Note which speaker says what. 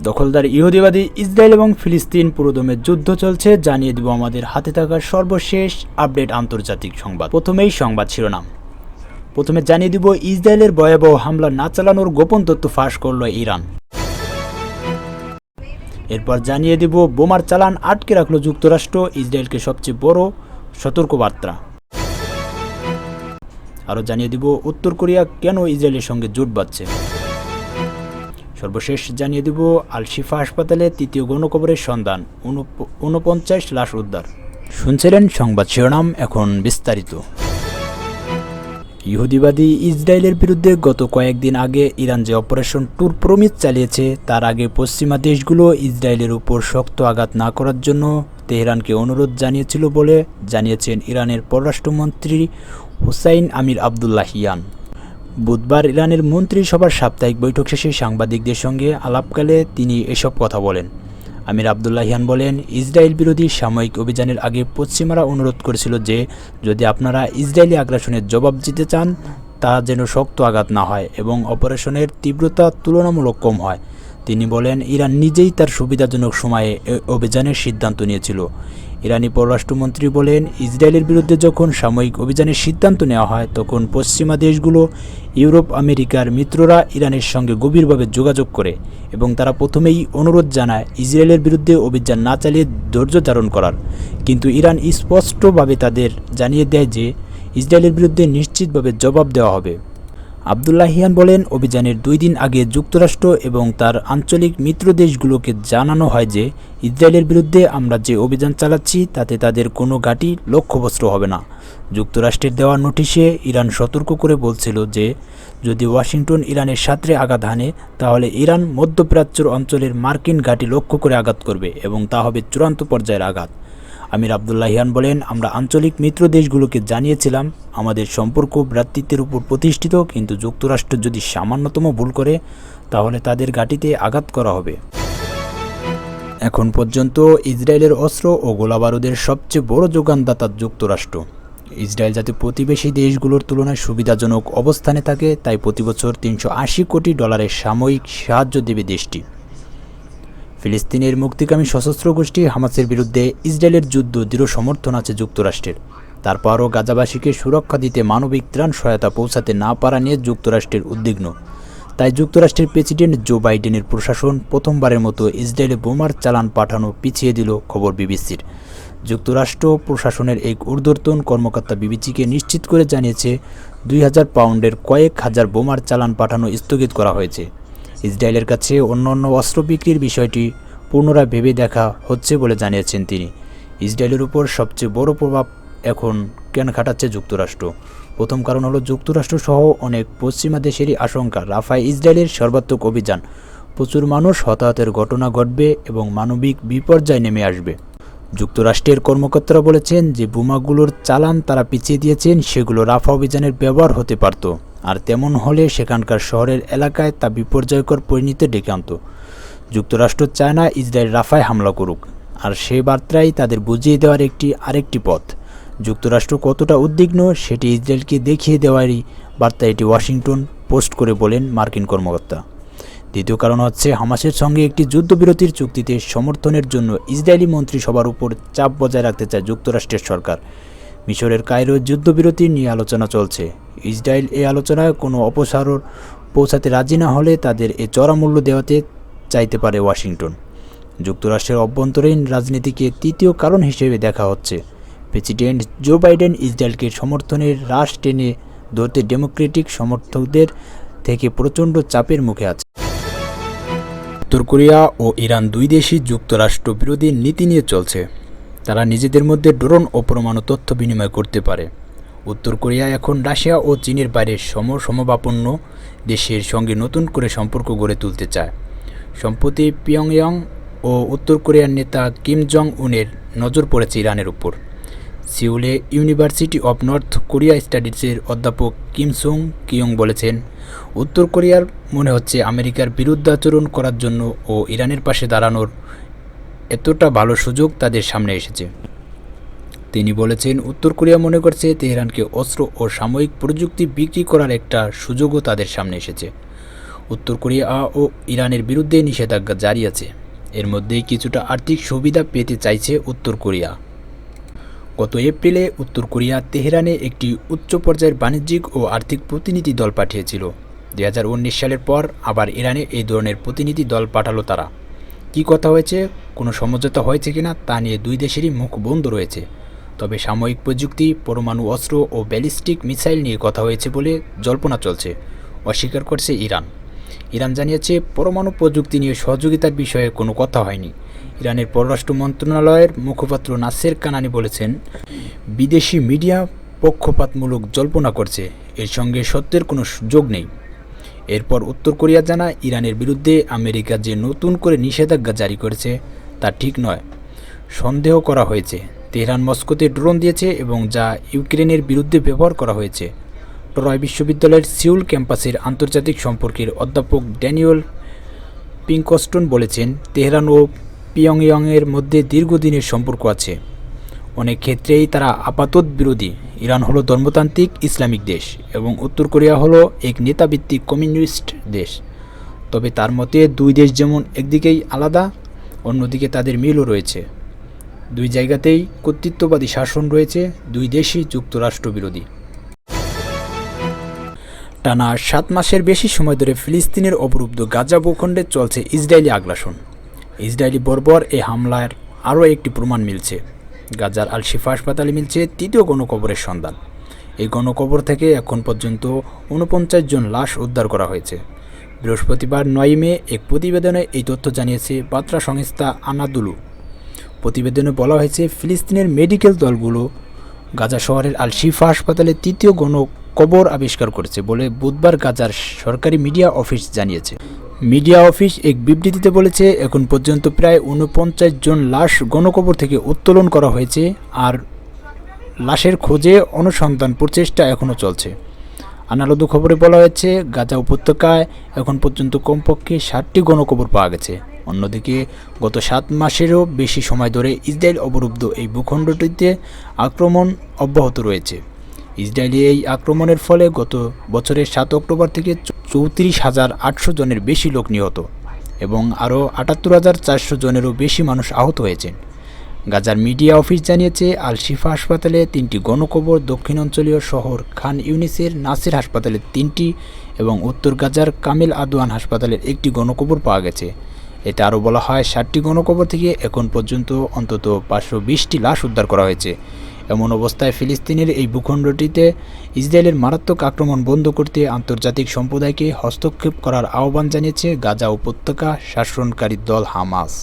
Speaker 1: দখলদার ইহুদিবাদী ইসরায়েল এবং ফিলিস্তিন পুরোদমে যুদ্ধ চলছে, জানিয়ে দিব আমাদের হাতে থাকা সর্বশেষ আপডেট আন্তর্জাতিক সংবাদ। প্রথমেই সংবাদ শিরোনাম। প্রথমে জানিয়ে দিব ইসরায়েলের ভয়াবহ হামলা না চালানোর গোপন তথ্য ফাঁস করল ইরান। এরপর জানিয়ে দিব বোমার চালান আটকে রাখল যুক্তরাষ্ট্র, ইসরায়েলকে সবচেয়ে বড় সতর্কবার্তা। আরও জানিয়ে দিব উত্তর কোরিয়া কেন ইসরায়েলের সঙ্গে জোট বাঁধছে। সর্বশেষ জানিয়ে দিব আল শিফা হাসপাতালে তৃতীয় গণকবরের সন্ধান, 49 লাশ উদ্ধার। শুনছিলেন সংবাদ শিরোনাম, এখন বিস্তারিত। ইহুদিবাদী ইসরায়েলের বিরুদ্ধে গত কয়েকদিন আগে ইরান যে অপারেশন টুর প্রমিস চালিয়েছে, তার আগে পশ্চিমা দেশগুলো ইসরায়েলের উপর শক্ত আঘাত না করার জন্য তেহরানকে অনুরোধ জানিয়েছিল বলে জানিয়েছেন ইরানের পররাষ্ট্রমন্ত্রী হুসাইন আমির আবদুল্লাহিয়ান। বুধবার ইরানের মন্ত্রিসভার সাপ্তাহিক বৈঠক শেষে সাংবাদিকদের সঙ্গে আলাপকালে তিনি এসব কথা বলেন। আমির আবদুল্লাহিয়ান বলেন, ইসরায়েল বিরোধী সাময়িক অভিযানের আগে পশ্চিমারা অনুরোধ করেছিল যে যদি আপনারা ইসরায়েলি আগ্রাসনের জবাব দিতে চান, তা যেন শক্ত আঘাত না হয় এবং অপারেশনের তীব্রতা তুলনামূলক কম হয়। তিনি বলেন, ইরান নিজেই তার সুবিধাজনক সময়ে অভিযানের সিদ্ধান্ত নিয়েছিল। ইরানি পররাষ্ট্রমন্ত্রী বলেন, ইসরায়েলের বিরুদ্ধে যখন সাময়িক অভিযানের সিদ্ধান্ত নেওয়া হয়, তখন পশ্চিমা দেশগুলো, ইউরোপ, আমেরিকার মিত্ররা ইরানের সঙ্গে গভীরভাবে যোগাযোগ করে এবং তারা প্রথমেই অনুরোধ জানায় ইসরায়েলের বিরুদ্ধে অভিযান না চালিয়ে ধৈর্য ধারণ করার। কিন্তু ইরান স্পষ্টভাবে তাদের জানিয়ে দেয় যে ইসরায়েলের বিরুদ্ধে নিশ্চিতভাবে জবাব দেওয়া হবে। আবদুল্লাহিয়ান বলেন, অভিযানের 2 দিন আগে যুক্তরাষ্ট্র এবং তার আঞ্চলিক মিত্র দেশগুলোকে জানানো হয় যে ইসরায়েলের বিরুদ্ধে আমরা যে অভিযান চালাচ্ছি তাতে তাদের কোনো ঘাঁটি লক্ষ্যবস্তু হবে না। যুক্তরাষ্ট্রের দেওয়া নোটিশে ইরান সতর্ক করে বলছিল যে যদি ওয়াশিংটন ইরানের সাথে আঘাত হানে, তাহলে ইরান মধ্যপ্রাচ্যের অঞ্চলের মার্কিন ঘাঁটি লক্ষ্য করে আঘাত করবে এবং তা হবে চূড়ান্ত পর্যায়ের আঘাত। আমির আবদুল্লাহিয়ান বলেন, আমরা আঞ্চলিক মিত্র দেশগুলোকে জানিয়েছিলাম আমাদের সম্পর্ক ভ্রাতৃত্বের উপর প্রতিষ্ঠিত, কিন্তু যুক্তরাষ্ট্র যদি সামান্যতম ভুল করে তাহলে তাদের ঘাঁটিতে আঘাত করা হবে। এখন পর্যন্ত ইসরায়েলের অস্ত্র ও গোলাবারুদের সবচেয়ে বড় যোগানদাতা যুক্তরাষ্ট্র। ইসরায়েল যাতে প্রতিবেশী দেশগুলোর তুলনায় সুবিধাজনক অবস্থানে থাকে, তাই প্রতিবছর $380 কোটি সাময়িক সাহায্য দেবে দেশটি। ফিলিস্তিনের মুক্তিকামী সশস্ত্র গোষ্ঠী হামাসের বিরুদ্ধে ইসরায়েলের যুদ্ধ দৃঢ় সমর্থন আছে যুক্তরাষ্ট্রের। তারপরও গাজাবাসীকে সুরক্ষা দিতে মানবিক ত্রাণ সহায়তা পৌঁছাতে না পারা নিয়ে যুক্তরাষ্ট্রের উদ্বিগ্ন। তাই যুক্তরাষ্ট্রের প্রেসিডেন্ট জো বাইডেনের প্রশাসন প্রথমবারের মতো ইসরায়েলে বোমার চালান পাঠানো পিছিয়ে দিল, খবর বিবিসির। যুক্তরাষ্ট্র প্রশাসনের এক ঊর্ধ্বতন কর্মকর্তা বিবিসিকে নিশ্চিত করে জানিয়েছে 2000 পাউন্ডের কয়েক হাজার বোমার চালান পাঠানো স্থগিত করা হয়েছে। ইসরায়েলের কাছে অন্যান্য অস্ত্র বিক্রির বিষয়টি পুনরায় ভেবে দেখা হচ্ছে বলে জানিয়েছেন তিনি। ইসরায়েলের উপর সবচেয়ে বড় প্রভাব এখন কেন খাটাচ্ছে যুক্তরাষ্ট্র? প্রথম কারণ হলো যুক্তরাষ্ট্র সহ অনেক পশ্চিমা দেশেরই আশঙ্কা রাফায় ইসরায়েলের সর্বাত্মক অভিযান, প্রচুর মানুষ হতাহতের ঘটনা ঘটবে এবং মানবিক বিপর্যয় নেমে আসবে। যুক্তরাষ্ট্রের কর্মকর্তারা বলেছেন যে বোমাগুলোর চালান তারা পিছিয়ে দিয়েছেন, সেগুলো রাফা অভিযানের ব্যবহার হতে পারত, আর তেমন হলে সেখানকার শহরের এলাকায় তা বিপর্যয়কর পরিণতি ডেকে আনত। যুক্তরাষ্ট্র চায় না ইসরায়েল রাফায় হামলা করুক, আর সে বার্তাই তাদের বুঝিয়ে দেওয়ার আরেকটি পথ। যুক্তরাষ্ট্র কতটা উদ্বিগ্ন সেটি ইসরায়েলকে দেখিয়ে দেওয়ারই বার্তা এটি ওয়াশিংটন পোস্ট করে বলেন মার্কিন কর্মকর্তা। দ্বিতীয় কারণ হচ্ছে হামাসের সঙ্গে একটি যুদ্ধবিরতির চুক্তিতে সমর্থনের জন্য ইসরায়েলি মন্ত্রিসভার উপর চাপ বজায় রাখতে চায় যুক্তরাষ্ট্রের সরকার। মিশরের কায়রো যুদ্ধবিরতি নিয়ে আলোচনা চলছে। ইসরায়েল এই আলোচনায় কোনো অপসারণ পৌঁছাতে রাজি না হলে তাদের এ চড়া মূল্য দেওয়াতে চাইতে পারে ওয়াশিংটন। যুক্তরাষ্ট্রের অভ্যন্তরীণ রাজনীতিকে তৃতীয় কারণ হিসেবে দেখা হচ্ছে। প্রেসিডেন্ট জো বাইডেন ইসরায়েলকে সমর্থনের হ্রাস টেনে ধরতে ডেমোক্রেটিক সমর্থকদের থেকে প্রচণ্ড চাপের মুখে আছে। উত্তর কোরিয়া ও ইরান দুই দেশই যুক্তরাষ্ট্র বিরোধী নীতি নিয়ে চলছে। তারা নিজেদের মধ্যে ড্রোন ও পরমাণু তথ্য বিনিময় করতে পারে। উত্তর কোরিয়া এখন রাশিয়া ও চীনের বাইরে সমভাবাপন্ন দেশের সঙ্গে নতুন করে সম্পর্ক গড়ে তুলতে চায়। সম্প্রতি পিয়ংইয়ং ও উত্তর কোরিয়ার নেতা কিম জং উনের নজর পড়েছে ইরানের উপর। সিউলে ইউনিভার্সিটি অব নর্থ কোরিয়া স্টাডিজের অধ্যাপক কিম সুং কিয়ং বলেছেন, উত্তর কোরিয়ার মনে হচ্ছে আমেরিকার বিরুদ্ধাচরণ করার জন্য ও ইরানের পাশে দাঁড়ানোর এতটা ভালো সুযোগ তাদের সামনে এসেছে। তিনি বলেছেন, উত্তর কোরিয়া মনে করছে তেহরানকে অস্ত্র ও সামরিক প্রযুক্তি বিক্রি করার একটা সুযোগও তাদের সামনে এসেছে। উত্তর কোরিয়া ও ইরানের বিরুদ্ধে নিষেধাজ্ঞা জারি আছে। এর মধ্যেই কিছুটা আর্থিক সুবিধা পেতে চাইছে উত্তর কোরিয়া। গত এপ্রিলে উত্তর কোরিয়া তেহরানে একটি উচ্চ পর্যায়ের বাণিজ্যিক ও আর্থিক প্রতিনিধি দল পাঠিয়েছিল। 2019 সালের পর আবার ইরানে এই ধরনের প্রতিনিধি দল পাঠালো তারা। কি কথা হয়েছে, কোনো সমঝোতা হয়েছে কিনা তা নিয়ে দুই দেশেরই মুখ বন্ধ রয়েছে। তবে সামরিক প্রযুক্তি, পরমাণু অস্ত্র ও ব্যালিস্টিক মিসাইল নিয়ে কথা হয়েছে বলে জল্পনা চলছে, অস্বীকার করছে ইরান। ইরান জানিয়েছে পরমাণু প্রযুক্তি নিয়ে সহযোগিতার বিষয়ে কোনো কথা হয়নি। ইরানের পররাষ্ট্র মন্ত্রণালয়ের মুখপাত্র নাসের কানানি বলেছেন, বিদেশি মিডিয়া পক্ষপাতমূলক জল্পনা করছে, এর সঙ্গে সত্যের কোনো যোগ নেই। এরপর উত্তর কোরিয়া জানায়, ইরানের বিরুদ্ধে আমেরিকা যে নতুন করে নিষেধাজ্ঞা জারি করেছে তা ঠিক নয়, সন্দেহ করা হয়েছে। তেহরান মস্কোতে ড্রোন দিয়েছে এবং যা ইউক্রেনের বিরুদ্ধে ব্যবহার করা হয়েছে। টরয় বিশ্ববিদ্যালয়ের সিউল ক্যাম্পাসের আন্তর্জাতিক সম্পর্কের অধ্যাপক ড্যানিয়েল পিঙ্কস্টন বলেছেন, তেহরান ও পিয়ংইয়ংয়ের মধ্যে দীর্ঘদিনের সম্পর্ক আছে। অনেক ক্ষেত্রেই তারা আপাতত বিরোধী। ইরান হলো ধর্মতান্ত্রিক ইসলামিক দেশ এবং উত্তর কোরিয়া হলো এক নেতাভিত্তিক কমিউনিস্ট দেশ। তবে তার মতে দুই দেশ যেমন একদিকেই আলাদা, অন্যদিকে তাদের মিলও রয়েছে। দুই জায়গাতেই কর্তৃত্ববাদী শাসন রয়েছে, দুই দেশই যুক্তরাষ্ট্র বিরোধী। টানা 7 মাসের বেশি সময় ধরে ফিলিস্তিনের অবরুদ্ধ গাজা ভূখণ্ডে চলছে ইসরায়েলি আগ্রাসন। ইসরায়েলি বর্বর এই হামলার আরও একটি প্রমাণ মিলছে। গাজার আল শিফা হাসপাতালে মিলছে তৃতীয় গণকবরের সন্ধান। এই গণকবর থেকে এখন পর্যন্ত 49 জন লাশ উদ্ধার করা হয়েছে। বৃহস্পতিবার 9 মে এক প্রতিবেদনে এই তথ্য জানিয়েছে বার্তা সংস্থা আনাদুলু। প্রতিবেদনে বলা হয়েছে, ফিলিস্তিনের মেডিকেল দলগুলো গাজা শহরের আল শিফা হাসপাতালে তৃতীয় গণকবর আবিষ্কার করেছে বলে বুধবার গাজার সরকারি মিডিয়া অফিস জানিয়েছে। মিডিয়া অফিস এক বিবৃতিতে বলেছে, এখন পর্যন্ত প্রায় 49 জন লাশ গণকবর থেকে উত্তোলন করা হয়েছে, আর লাশের খোঁজে অনুসন্ধান প্রচেষ্টা এখনও চলছে। আনাদুলু খবরে বলা হয়েছে, গাজা উপত্যকায় এখন পর্যন্ত কমপক্ষে 60টি গণকবর পাওয়া গেছে। অন্যদিকে গত 7 মাসেরও বেশি সময় ধরে ইসরায়েল অবরুদ্ধ এই ভূখণ্ডটিতে আক্রমণ অব্যাহত রয়েছে। ইসরায়েলি এই আক্রমণের ফলে গত বছরের 7 অক্টোবর থেকে 34,800 জনের বেশি লোক নিহত এবং আরও 78,400 জনেরও বেশি মানুষ আহত হয়েছেন। গাজার মিডিয়া অফিস জানিয়েছে, আল শিফা হাসপাতালে 3টি গণকবর, দক্ষিণ অঞ্চলীয় শহর খান ইউনিসের নাসির হাসপাতালে 3টি এবং উত্তর গাজার কামিল আদওয়ান হাসপাতালের 1টি গণকবর পাওয়া গেছে। এতে আরও বলা হয়, 60টি গণকবর থেকে এখন পর্যন্ত অন্তত 520টি লাশ উদ্ধার করা হয়েছে। এমন অবস্থায় ফিলিস্তিনের এই ভূখণ্ডটিতে ইসরায়েলের মারাত্মক আক্রমণ বন্ধ করতে আন্তর্জাতিক সম্প্রদায়কে হস্তক্ষেপ করার আহ্বান জানিয়েছে গাজা উপত্যকা শাসনকারী দল হামাস।